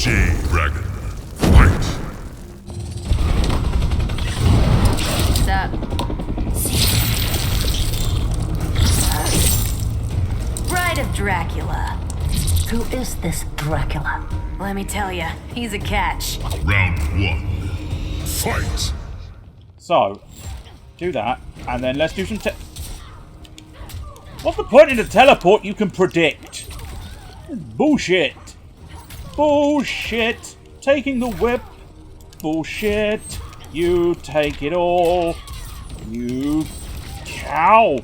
Dragon, fight! What's up? Bride of Dracula. Who is this Dracula? Let me tell ya, he's a catch. Round 1, fight! So, do that, and then let's do some What's the point in a teleport you can predict? Bullshit. Bullshit. Taking the whip. Bullshit. You take it all. You cow.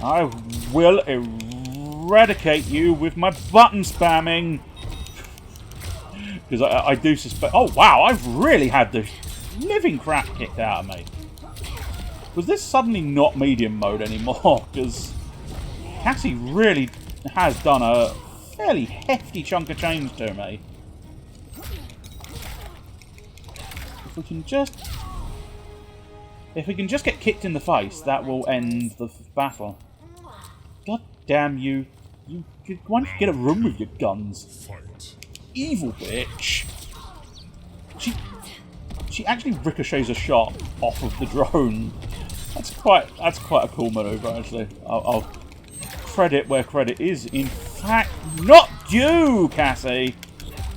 I will eradicate you with my button spamming. Because I do suspect... Oh, wow. I've really had the living crap kicked out of me. Was this suddenly not medium mode anymore? Because Cassie really has done a fairly hefty chunk of change to me. If we can just get kicked in the face, that will end the battle. God damn you! Why don't you get a room with your guns? Fight. Evil bitch. She actually ricochets a shot off of the drone. That's quite a cool maneuver, actually. I'll credit where credit is. In fact, not due, Cassie.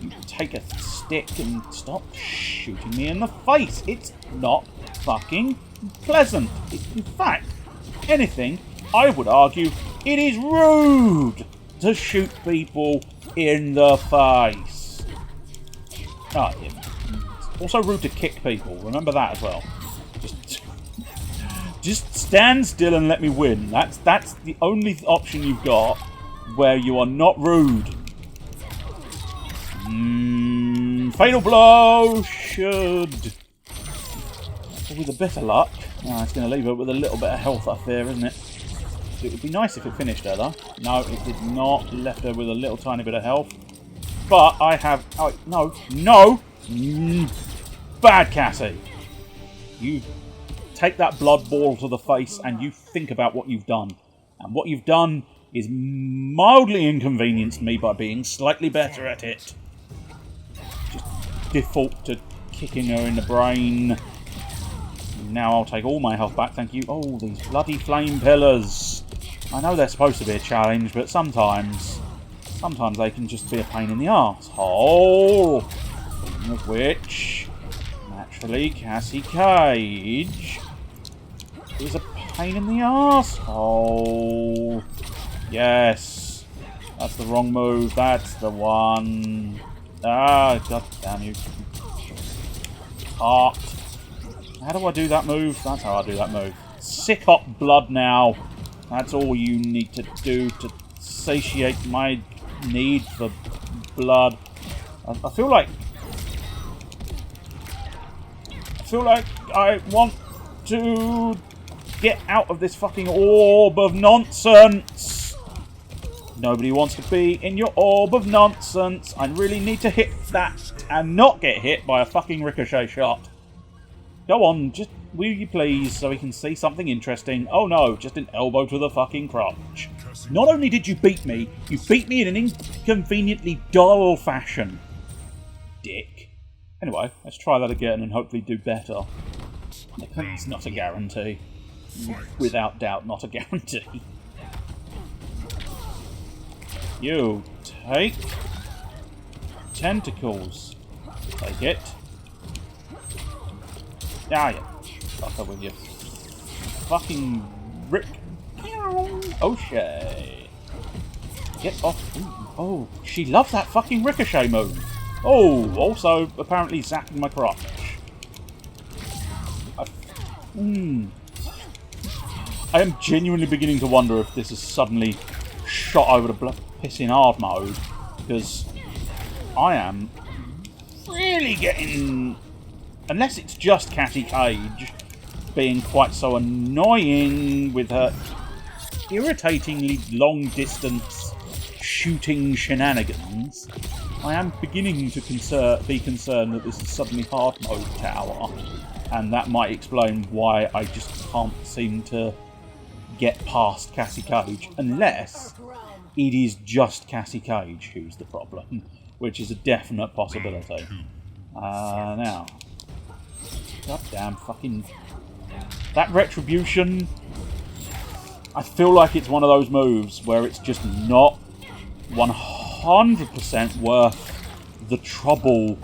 You take a stick and stop shooting me in the face. It's not fucking pleasant. In fact, anything, I would argue, it is rude to shoot people in the face. Oh, yeah. It's also rude to kick people. Remember that as well. Just stand still and let me win. That's the only option you've got where you are not rude. Fatal blow should... With a bit of luck. Oh, it's going to leave her with a little bit of health up there, isn't it? It would be nice if it finished her, though. No, it did not. Left her with a little tiny bit of health. But I have... Oh, no. No! Bad Cassie. You take that blood ball to the face and you think about what you've done. And what you've done is mildly inconvenienced me by being slightly better at it. Just default to kicking her in the brain. Now I'll take all my health back, thank you. Oh, these bloody flame pillars. I know they're supposed to be a challenge, but sometimes they can just be a pain in the arsehole. Of which, naturally, Cassie Cage is a pain in the arsehole. Yes. That's the wrong move. That's the one. Ah, god damn you. Heart. How do I do that move? That's how I do that move. Sick up blood now. That's all you need to do to satiate my need for blood. I feel like I want to get out of this fucking orb of nonsense. Nobody wants to be in your orb of nonsense. I really need to hit that and not get hit by a fucking ricochet shot. Go on, just will you please, so we can see something interesting. Oh no, just an elbow to the fucking crotch. Not only did you beat me in an inconveniently dull fashion. Dick. Anyway, let's try that again and hopefully do better. It's not a guarantee. Without doubt, not a guarantee. You take tentacles. Take it. Ah, yeah. Fuck up with you. Fucking rip. Oh, shit. Get off. Ooh. Oh, she loves that fucking ricochet move. Oh, also apparently zapping my crotch. I am genuinely beginning to wonder if this is suddenly shot over the pissing hard mode, because I am really getting... Unless it's just Cassie Cage being quite so annoying with her irritatingly long-distance shooting shenanigans, I am beginning to be concerned that this is suddenly hard mode tower, and that might explain why I just can't seem to get past Cassie Cage, unless it is just Cassie Cage who's the problem. which is a definite possibility. Now, goddamn fucking that retribution. I feel like it's one of those moves where it's just not 100% worth the trouble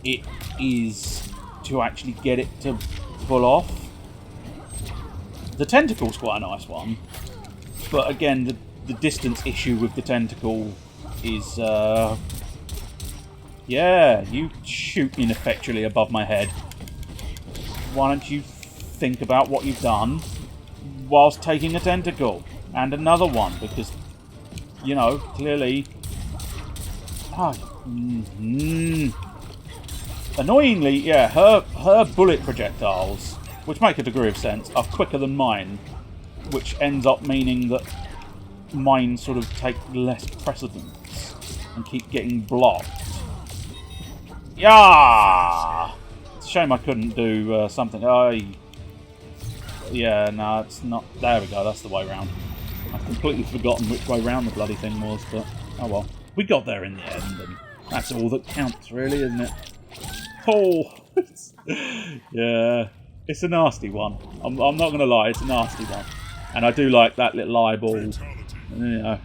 it is to actually get it to pull off. The tentacle's quite a nice one, but again, the distance issue with the tentacle is, yeah, you shoot ineffectually above my head. Why don't you think about what you've done whilst taking a tentacle and another one? Because, you know, clearly, annoyingly, yeah, her bullet projectiles, which make a degree of sense, are quicker than mine, which ends up meaning that mine sort of take less precedence and keep getting blocked. Yeah, it's a shame I couldn't do something. Yeah, no, it's not. There we go. That's the way round. I've completely forgotten which way round the bloody thing was, but oh well. We got there in the end, and that's all that counts, really, isn't it? Oh, yeah, it's a nasty one. I'm not going to lie, it's a nasty one. And I do like that little eyeball. You know,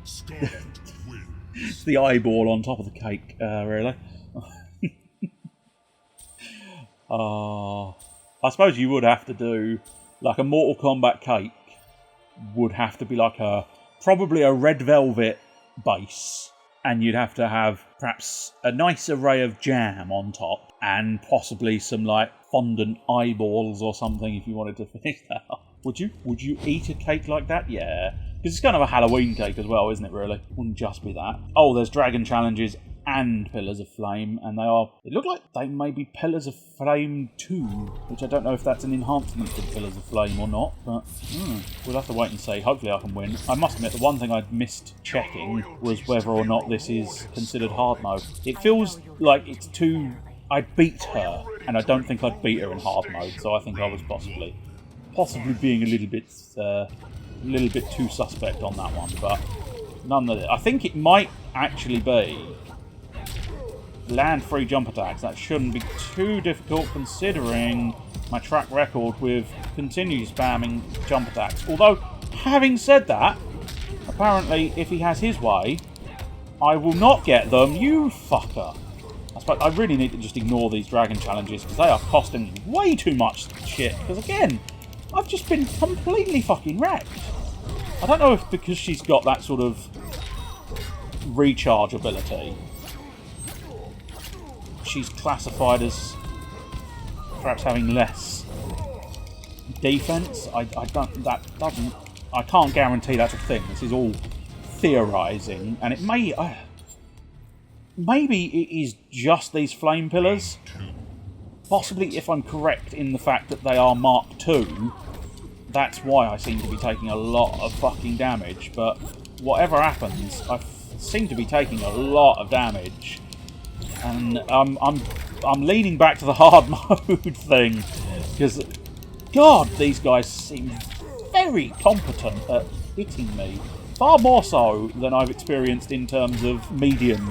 it's the eyeball on top of the cake, really. I suppose you would have to do, like, a Mortal Kombat cake would have to be like probably a red velvet base, and you'd have to have perhaps a nice array of jam on top, and possibly some, like, fondant eyeballs or something if you wanted to finish that up. Would you eat a cake like that? Yeah. Because it's kind of a Halloween cake as well, isn't it, really? Wouldn't just be that. Oh, there's dragon challenges and Pillars of Flame, and they look like they may be Pillars of Flame 2, which I don't know if that's an enhancement to Pillars of Flame or not, but we'll have to wait and see. Hopefully I can win. I must admit, the one thing I missed checking was whether or not this is considered hard mode. It feels like it's too... I beat her, and I don't think I'd beat her in hard mode, so I think I was possibly being a little bit too suspect on that one, but nonetheless, I think it might actually be land free jump attacks. That shouldn't be too difficult considering my track record with continue spamming jump attacks. Although, having said that, apparently if he has his way, I will not get them, you fucker. I suppose I really need to just ignore these dragon challenges because they are costing me way too much shit. Because again, I've just been completely fucking wrecked. I don't know if because she's got that sort of recharge ability, she's classified as perhaps having less defense. I can't guarantee that's a thing. This is all theorizing, and it may maybe it is just these flame pillars. Possibly, if I'm correct in the fact that they are Mark II, that's why I seem to be taking a lot of fucking damage. But whatever happens, I seem to be taking a lot of damage. And I'm leaning back to the hard mode thing, because God, these guys seem very competent at hitting me, far more so than I've experienced in terms of medium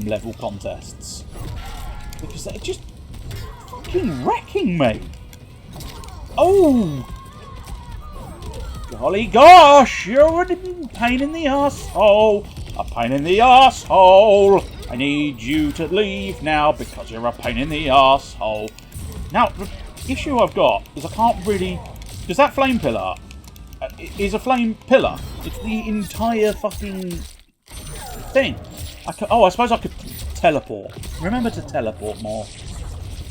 level contests, because they're just fucking wrecking me. Oh, golly gosh, you're a pain in the arsehole. A pain in the arsehole. I need you to leave now because you're a pain in the arsehole. Now, the issue I've got is I can't really... Because that flame pillar is a flame pillar. It's the entire fucking thing. I suppose I could teleport. Remember to teleport more.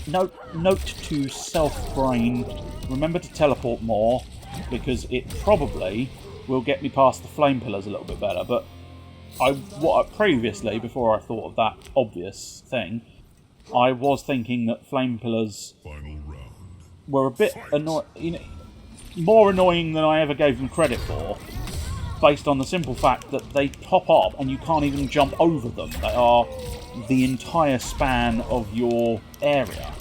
Note to self-brain. Remember to teleport more, because it probably will get me past the flame pillars a little bit better. But previously, before I thought of that obvious thing, I was thinking that flame pillars were a bit more annoying than I ever gave them credit for, based on the simple fact that they pop up and you can't even jump over them. They are the entire span of your area.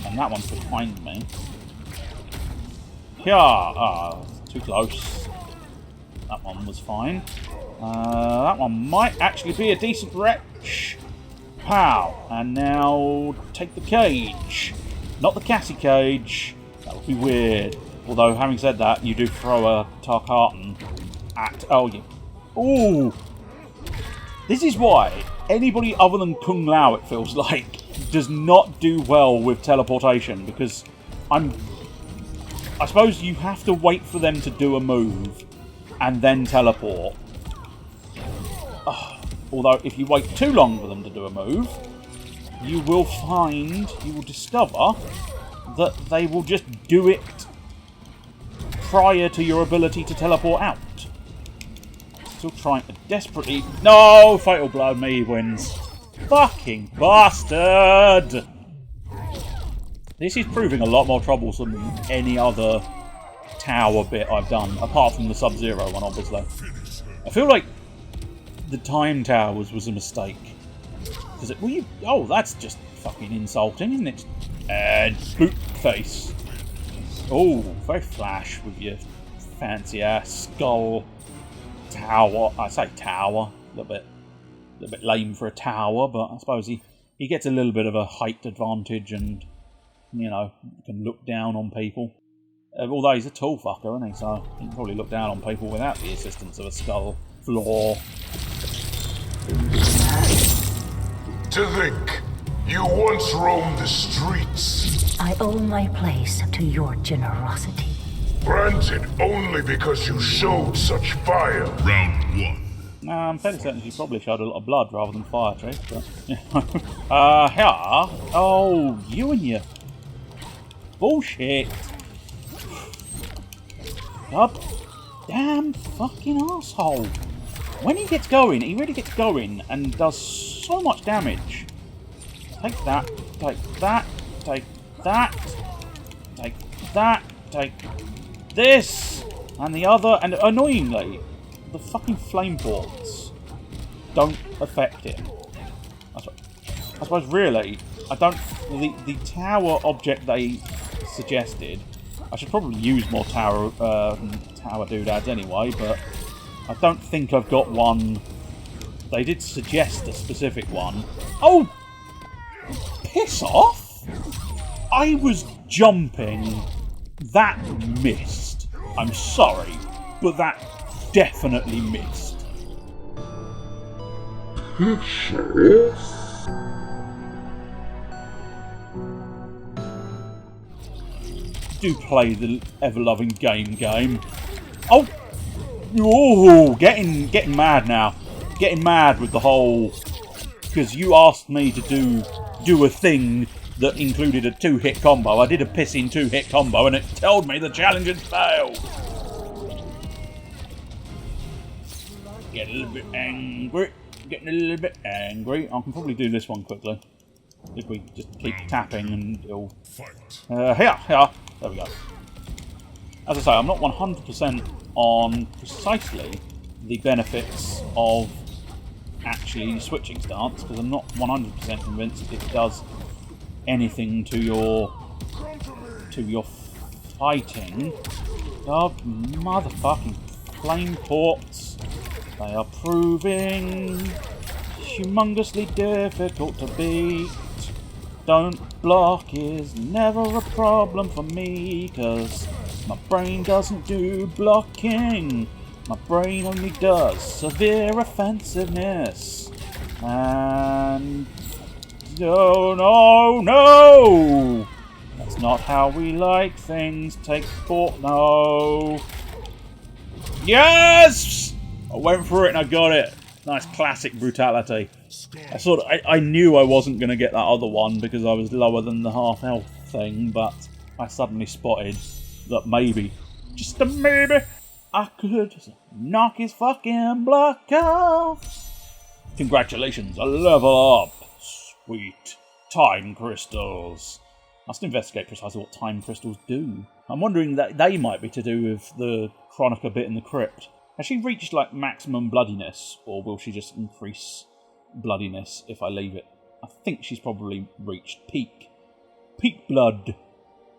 And that one's behind me. Yeah, too close. That one was fine. That one might actually be a decent wrench. Pow. And now take the cage. Not the Cassie cage. That would be weird. Although, having said that, you do throw a Tarkatan at... Oh, yeah. Ooh. This is why anybody other than Kung Lao, it feels like, does not do well with teleportation. Because I suppose you have to wait for them to do a move and then teleport. Although, if you wait too long for them to do a move, you will discover that they will just do it prior to your ability to teleport out. Still trying to desperately... No! Fatal Blow, me wins. Fucking bastard! This is proving a lot more troublesome than any other tower bit I've done, apart from the Sub-Zero one, obviously. I feel like the Time Towers was a mistake. Because oh, that's just fucking insulting, isn't it? And boot face. Oh, very flash with your fancy ass skull tower. I say tower, a little bit lame for a tower, but I suppose he gets a little bit of a height advantage, and can look down on people. Although he's a tall fucker, isn't he? So he can probably look down on people without the assistance of a skull floor. To think, you once roamed the streets. I owe my place to your generosity. Granted, only because you showed such fire. Round 1. I'm fairly certain she probably showed a lot of blood rather than fire, Trish, but... yeah. Oh, you and your... bullshit. God damn fucking asshole. When he gets going, he really gets going and does so much damage. Take that, take that, take that, take that, take this, and the other, and annoyingly, the fucking flame ports don't affect it. I suppose really, the tower object they suggested, I should probably use more tower doodads anyway, but I don't think I've got one. They did suggest a specific one. Oh! Piss off! I was jumping. That missed. I'm sorry, but that definitely missed. Do play the ever-loving game. Oh! Ooh, getting mad now. Getting mad with the whole... Because you asked me to do a thing that included a 2-hit combo. I did a pissing 2-hit combo and it told me the challenge had failed. Getting a little bit angry. I can probably do this one quickly. If we just keep tapping and it'll... Here. There we go. As I say, I'm not 100% on precisely the benefits of actually switching stance, because I'm not 100% convinced it does anything to your fighting. God, motherfucking flame ports. They are proving humongously difficult to beat. Don't block is never a problem for me, cause my brain doesn't do blocking. My brain only does severe offensiveness. And... No! That's not how we like things. Take port. No. Yes! I went for it and I got it. Nice classic brutality. I knew I wasn't going to get that other one because I was lower than the half health thing, but I suddenly spotted that maybe, just a maybe, I could knock his fucking block off. Congratulations, a level up. Sweet. Time crystals. I must investigate precisely what time crystals do. I'm wondering that they might be to do with the Chronica bit in the crypt. Has she reached like maximum bloodiness, or will she just increase bloodiness if I leave it? I think she's probably reached peak blood,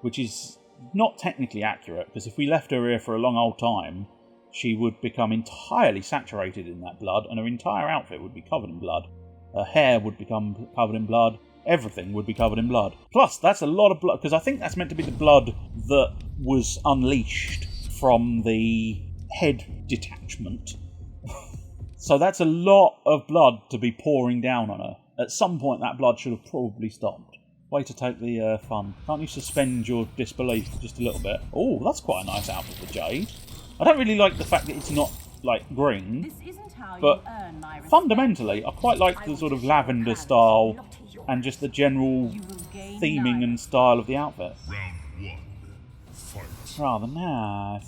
which is not technically accurate, because if we left her here for a long old time, she would become entirely saturated in that blood, and her entire outfit would be covered in blood. Her hair would become covered in blood. Everything would be covered in blood. Plus, that's a lot of blood, because I think that's meant to be the blood that was unleashed from the head detachment. So that's a lot of blood to be pouring down on her. At some point, that blood should have probably stopped. Way to take the fun. Can't you suspend your disbelief just a little bit? Oh, that's quite a nice outfit for Jade. I don't really like the fact that it's not, like, green. But fundamentally, I quite like the sort of lavender style and just the general theming and style of the outfit. Round 1. Fight. Rather nice.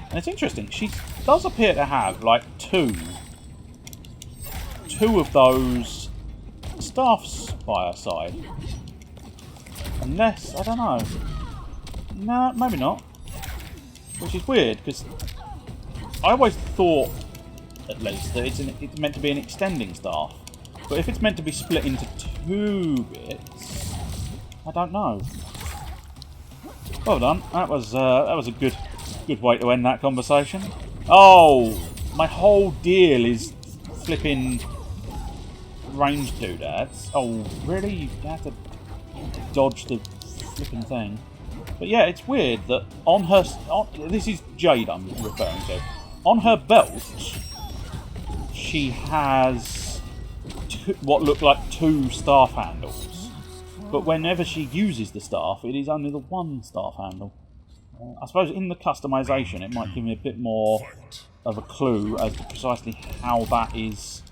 And it's interesting, she does appear to have, like, two of those staffs by her side. Unless, I don't know. No, maybe not. Which is weird, because I always thought, at least, that it's meant to be an extending staff. But if it's meant to be split into two bits, I don't know. Well done. That was a good way to end that conversation. Oh, my whole deal is flipping range doodads. Oh, really? You have to dodge the flipping thing. But yeah, it's weird that on her... this is Jade I'm referring to. On her belt, she has what look like two staff handles. But whenever she uses the staff, it is only the one staff handle. I suppose in the customization, it might give me a bit more of a clue as to precisely how that is...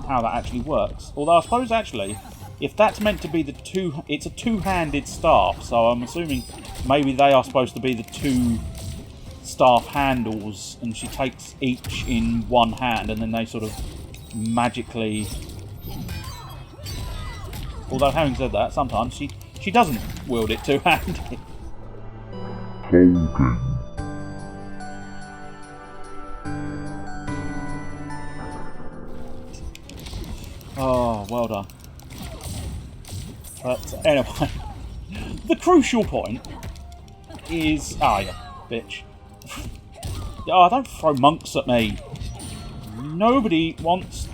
how that actually works. Although I suppose actually, if that's meant to be the two... it's a two-handed staff, so I'm assuming maybe they are supposed to be the two staff handles, and she takes each in one hand, and then they sort of magically... Although having said that, sometimes she doesn't wield it two-handed. Oh, well done. But anyway, the crucial point is... ah, you bitch. Oh, don't throw monks at me. Nobody wants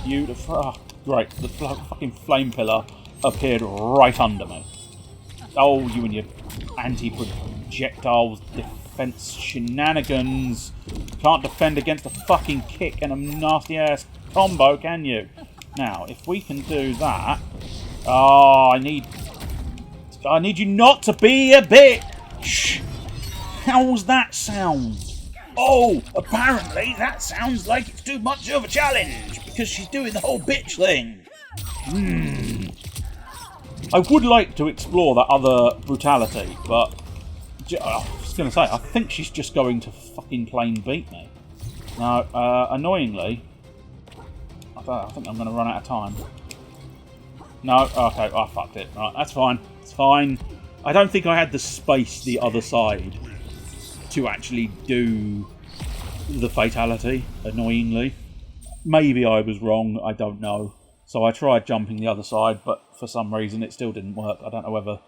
you to throw... oh, great, the fucking flame pillar appeared right under me. Oh, you and your anti-projectiles defense shenanigans. Can't defend against a fucking kick and a nasty-ass combo, can you? Now, if we can do that... oh, I need you not to be a bitch! How's that sound? Oh, apparently that sounds like it's too much of a challenge, because she's doing the whole bitch thing. I would like to explore that other brutality, but... I was going to say, I think she's just going to fucking plain beat me. Now, annoyingly... I think I'm going to run out of time. No, okay, I fucked it. Right, that's fine. It's fine. I don't think I had the space the other side to actually do the fatality, annoyingly. Maybe I was wrong, I don't know. So I tried jumping the other side, but for some reason it still didn't work. I don't know whether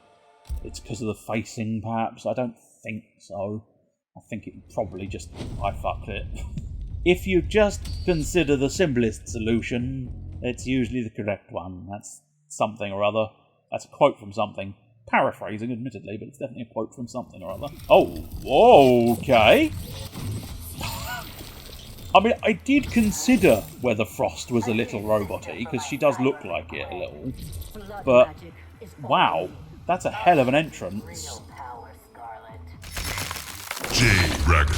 it's because of the facing, perhaps. I don't think so. I think it probably just... I fucked it. If you just consider the simplest solution, it's usually the correct one. That's something or other. That's a quote from something. Paraphrasing, admittedly, but it's definitely a quote from something or other. Oh, okay. I mean, I did consider whether Frost was a little robot-y, because she does look like it a little. But, wow, that's a hell of an entrance. J-Dragon.